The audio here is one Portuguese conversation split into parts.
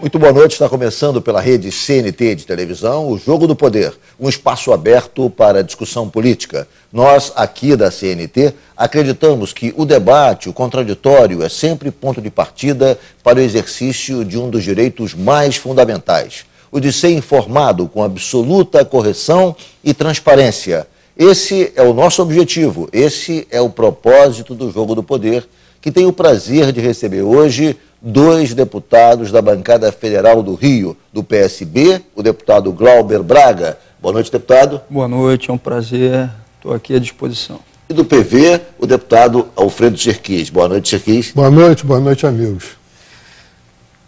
Muito boa noite, está começando pela rede CNT de televisão, o Jogo do Poder, um espaço aberto para discussão política. Nós, aqui da CNT, acreditamos que o debate, o contraditório, é sempre ponto de partida para o exercício de um dos direitos mais fundamentais, o de ser informado com absoluta correção e transparência. Esse é o nosso objetivo, esse é o propósito do Jogo do Poder, que tem o prazer de receber hoje dois deputados da bancada federal do Rio, do PSB, o deputado Glauber Braga. Boa noite, deputado. Boa noite, é um prazer, estou aqui à disposição. E do PV, o deputado Alfredo Serquis. Boa noite, Serquis. Boa noite, amigos.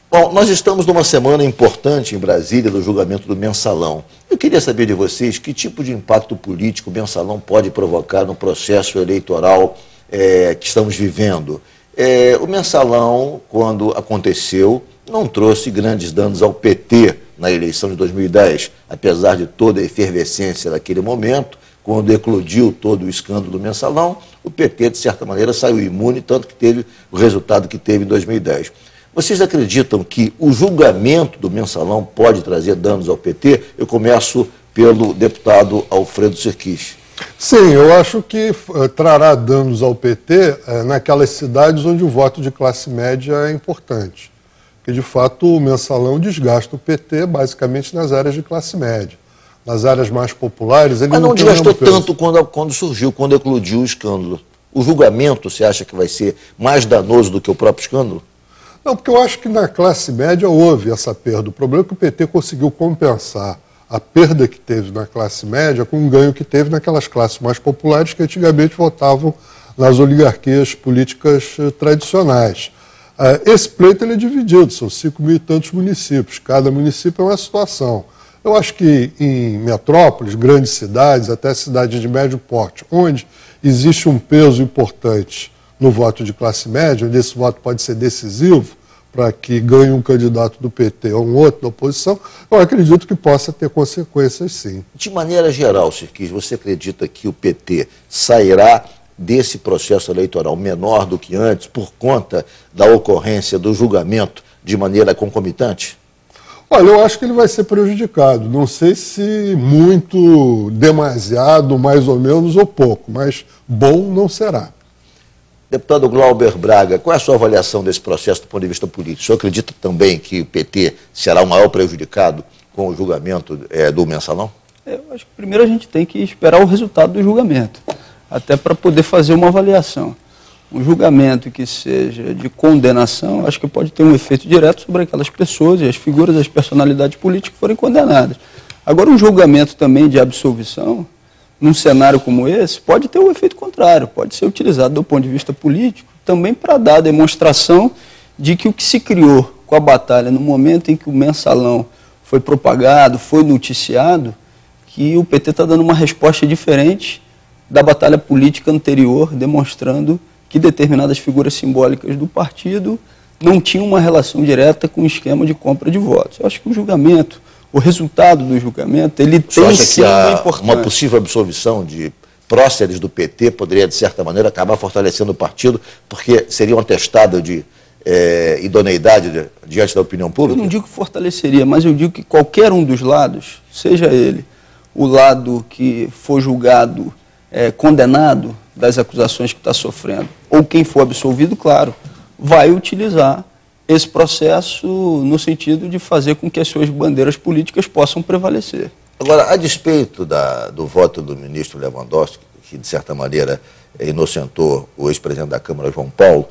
Bom, nós estamos numa semana importante em Brasília, do julgamento do Mensalão. Eu queria saber de vocês que tipo de impacto político o Mensalão pode provocar no processo eleitoral que estamos vivendo. O Mensalão, quando aconteceu, não trouxe grandes danos ao PT na eleição de 2010, apesar de toda a efervescência daquele momento, quando eclodiu todo o escândalo do Mensalão, o PT, de certa maneira, saiu imune, tanto que teve o resultado que teve em 2010. Vocês acreditam que o julgamento do Mensalão pode trazer danos ao PT? Eu começo pelo deputado Alfredo Serquis. Sim, eu acho que trará danos ao PT naquelas cidades onde o voto de classe média é importante. Porque, de fato, o Mensalão desgasta o PT basicamente nas áreas de classe média. Nas áreas mais populares, ele não desgastou tanto quando surgiu, quando eclodiu o escândalo. O julgamento, você acha que vai ser mais danoso do que o próprio escândalo? Não, porque eu acho que na classe média houve essa perda. O problema é que o PT conseguiu compensar a perda que teve na classe média com o ganho que teve naquelas classes mais populares que antigamente votavam nas oligarquias políticas tradicionais. Esse pleito ele é dividido, são 5 mil e tantos municípios, cada município é uma situação. Eu acho que em metrópoles, grandes cidades, até cidades de médio porte, onde existe um peso importante no voto de classe média, onde esse voto pode ser decisivo, para que ganhe um candidato do PT ou um outro da oposição, eu acredito que possa ter consequências, sim. De maneira geral, Serquis, você acredita que o PT sairá desse processo eleitoral menor do que antes por conta da ocorrência do julgamento de maneira concomitante? Olha, eu acho que ele vai ser prejudicado. Não sei se muito, demasiado, mais ou menos ou pouco, mas bom não será. Deputado Glauber Braga, qual é a sua avaliação desse processo do ponto de vista político? O senhor acredita também que o PT será o maior prejudicado com o julgamento do Mensalão? Eu acho que primeiro a gente tem que esperar o resultado do julgamento, até para poder fazer uma avaliação. Um julgamento que seja de condenação, acho que pode ter um efeito direto sobre aquelas pessoas e as figuras, as personalidades políticas que forem condenadas. Agora, um julgamento também de absolvição, num cenário como esse, pode ter um efeito contrário, pode ser utilizado do ponto de vista político também para dar a demonstração de que o que se criou com a batalha no momento em que o Mensalão foi propagado, foi noticiado, que o PT está dando uma resposta diferente da batalha política anterior, demonstrando que determinadas figuras simbólicas do partido não tinham uma relação direta com o esquema de compra de votos. Eu acho que o julgamento, o resultado do julgamento, ele tem sim uma importância. Uma possível absolvição de próceres do PT poderia, de certa maneira, acabar fortalecendo o partido, porque seria um atestado de idoneidade diante da opinião pública? Eu não digo que fortaleceria, mas eu digo que qualquer um dos lados, seja ele o lado que for julgado, condenado das acusações que está sofrendo, ou quem for absolvido, claro, vai utilizar esse processo no sentido de fazer com que as suas bandeiras políticas possam prevalecer. Agora, a despeito do voto do ministro Lewandowski, que de certa maneira inocentou o ex-presidente da Câmara, João Paulo,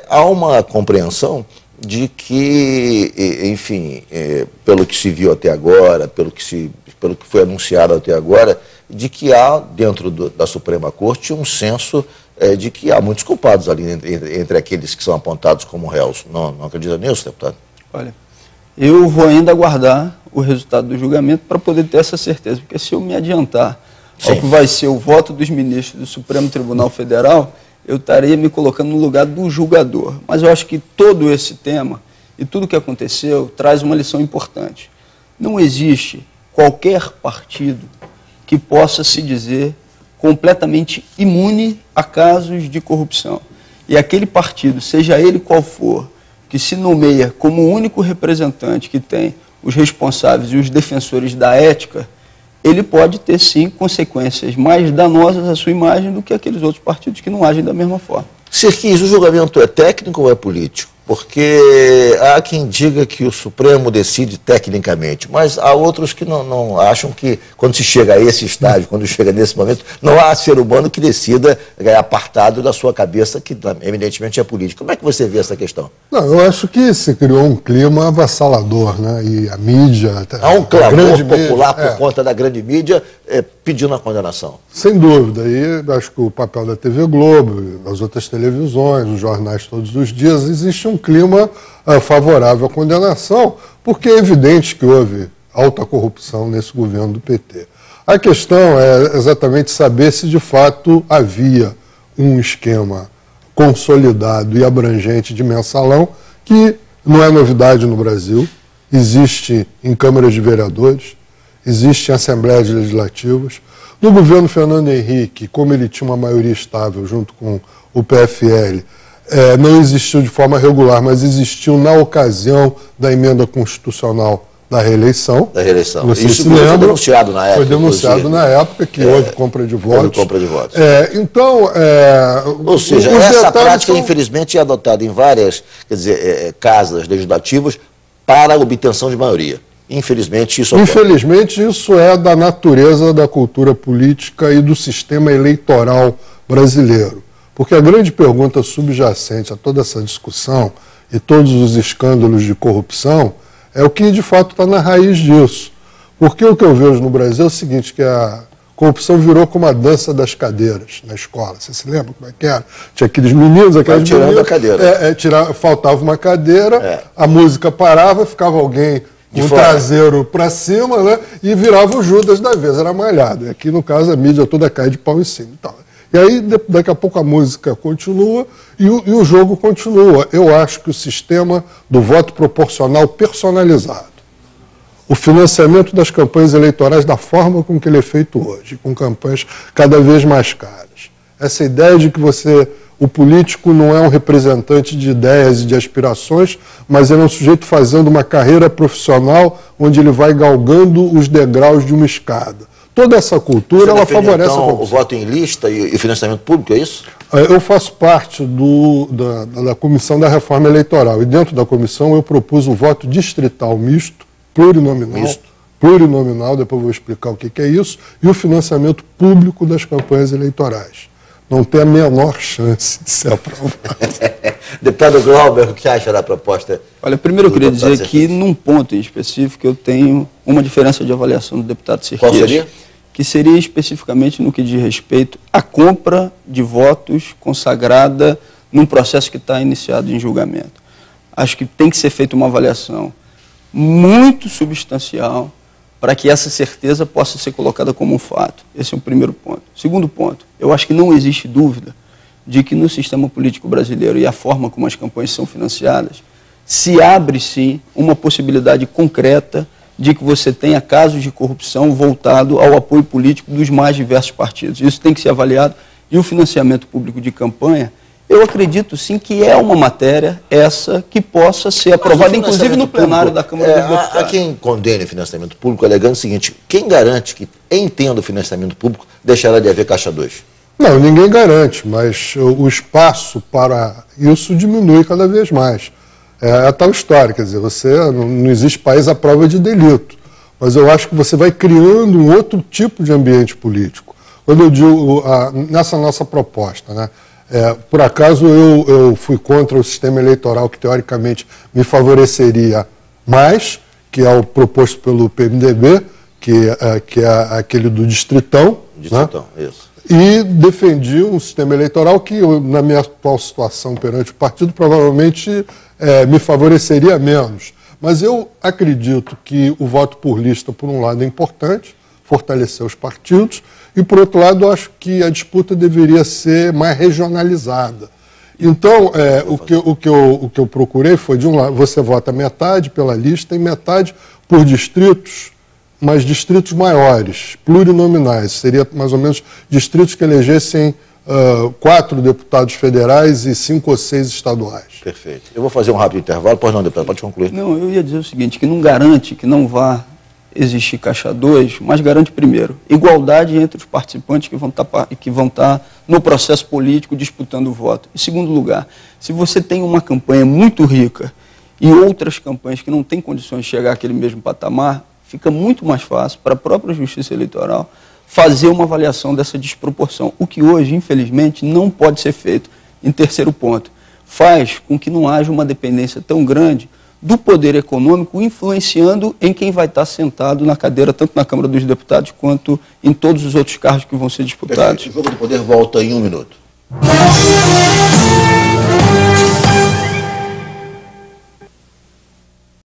há uma compreensão de que, enfim, pelo que se viu até agora, pelo que foi anunciado até agora, de que há, dentro da Suprema Corte, um senso de que há muitos culpados ali entre aqueles que são apontados como réus. Não acredita nisso, deputado? Olha, eu vou ainda aguardar o resultado do julgamento para poder ter essa certeza, porque se eu me adiantar ao que vai ser o voto dos ministros do Supremo Tribunal Federal, eu estaria me colocando no lugar do julgador. Mas eu acho que todo esse tema e tudo o que aconteceu traz uma lição importante. Não existe qualquer partido que possa se dizer completamente imune a casos de corrupção. E aquele partido, seja ele qual for, que se nomeia como o único representante que tem os responsáveis e os defensores da ética, ele pode ter, sim, consequências mais danosas à sua imagem do que aqueles outros partidos que não agem da mesma forma. Sirkis, o julgamento é técnico ou é político? Porque há quem diga que o Supremo decide tecnicamente, mas há outros que não acham que, quando se chega a esse estágio, quando chega nesse momento, não há ser humano que decida apartado da sua cabeça, que evidentemente é político. Como é que você vê essa questão? Não, eu acho que se criou um clima avassalador, né? E a mídia... Há um clamor popular por conta da grande mídia pedindo a condenação. Sem dúvida. E acho que o papel da TV Globo, das outras televisões, os jornais todos os dias, existe um clima favorável à condenação, porque é evidente que houve alta corrupção nesse governo do PT. A questão é exatamente saber se de fato havia um esquema consolidado e abrangente de mensalão, que não é novidade no Brasil, existe em câmaras de vereadores, existe em assembleias legislativas. No governo Fernando Henrique, como ele tinha uma maioria estável junto com o PFL, não existiu de forma regular, mas existiu na ocasião da emenda constitucional da reeleição. Da reeleição. Você Isso se lembra, foi denunciado na época. Foi denunciado na época que houve compra de votos. Houve compra de votos. Então, ou seja, essa prática, são... infelizmente, é adotada em várias, quer dizer, casas legislativas para a obtenção de maioria. Infelizmente, isso ocorre. Infelizmente, isso é da natureza da cultura política e do sistema eleitoral brasileiro. Porque a grande pergunta subjacente a toda essa discussão e todos os escândalos de corrupção é o que de fato está na raiz disso. Porque o que eu vejo no Brasil é o seguinte, que a corrupção virou como a dança das cadeiras na escola. Você se lembra como é que era? Tinha aqueles meninos, aquelas tirando meninas, a cadeira. faltava uma cadeira, a música parava, ficava alguém com o traseiro para cima, né, e virava o Judas da vez, era malhado. E aqui, no caso, a mídia toda cai de pau em cima. Então, e aí, daqui a pouco, a música continua e o jogo continua. Eu acho que o sistema do voto proporcional personalizado, o financiamento das campanhas eleitorais da forma com que ele é feito hoje, com campanhas cada vez mais caras, essa ideia de que o político não é um representante de ideias e de aspirações, mas ele é um sujeito fazendo uma carreira profissional onde ele vai galgando os degraus de uma escada. Toda essa cultura, ela favorece então, o voto em lista e o financiamento público, é isso? Eu faço parte da Comissão da Reforma Eleitoral e dentro da comissão eu propus o voto distrital misto, plurinominal, depois eu vou explicar o que é isso, e o financiamento público das campanhas eleitorais. Não tem a menor chance de ser aprovado. Deputado Glauber, o que acha da proposta? Olha, primeiro eu queria dizer que num ponto em específico eu tenho uma diferença de avaliação do deputado Sirkis. Qual seria? Que seria especificamente no que diz respeito à compra de votos consagrada num processo que está iniciado em julgamento. Acho que tem que ser feita uma avaliação muito substancial para que essa certeza possa ser colocada como um fato. Esse é o primeiro ponto. Segundo ponto, eu acho que não existe dúvida de que no sistema político brasileiro e a forma como as campanhas são financiadas, se abre sim uma possibilidade concreta de que você tenha casos de corrupção voltado ao apoio político dos mais diversos partidos. Isso tem que ser avaliado. E o financiamento público de campanha, eu acredito sim que é uma matéria essa que possa ser aprovada, inclusive no plenário da Câmara dos Deputados. Há quem condene o financiamento público alegando o seguinte: quem garante que, entenda o financiamento público, deixará de haver Caixa 2? Não, ninguém garante, mas o espaço para isso diminui cada vez mais. É a tal história, quer dizer, não existe país à prova de delito, mas eu acho que você vai criando um outro tipo de ambiente político. Quando eu digo, nessa nossa proposta, né, por acaso eu fui contra o sistema eleitoral que teoricamente me favoreceria mais, que é o proposto pelo PMDB, que é aquele do Distritão. Distritão, né? Isso. E defendi um sistema eleitoral que, na minha atual situação perante o partido, provavelmente me favoreceria menos. Mas eu acredito que o voto por lista, por um lado, é importante, fortalecer os partidos, e, por outro lado, acho que a disputa deveria ser mais regionalizada. Então, o que eu procurei foi, de um lado, você vota metade pela lista e metade por distritos, mas distritos maiores, plurinominais, seria mais ou menos distritos que elegessem 4 deputados federais e 5 ou 6 estaduais. Perfeito. Eu vou fazer um rápido intervalo. Pois não, deputado, pode concluir. Não, eu ia dizer o seguinte, que não garante que não vá existir caixa 2, mas garante, primeiro, igualdade entre os participantes que vão estar no processo político disputando o voto. Em segundo lugar, se você tem uma campanha muito rica e outras campanhas que não têm condições de chegar àquele mesmo patamar, fica muito mais fácil para a própria Justiça Eleitoral fazer uma avaliação dessa desproporção, o que hoje, infelizmente, não pode ser feito. Em terceiro ponto, faz com que não haja uma dependência tão grande do poder econômico influenciando em quem vai estar sentado na cadeira, tanto na Câmara dos Deputados quanto em todos os outros cargos que vão ser disputados. Perfeito. O jogo do poder volta em 1 minuto.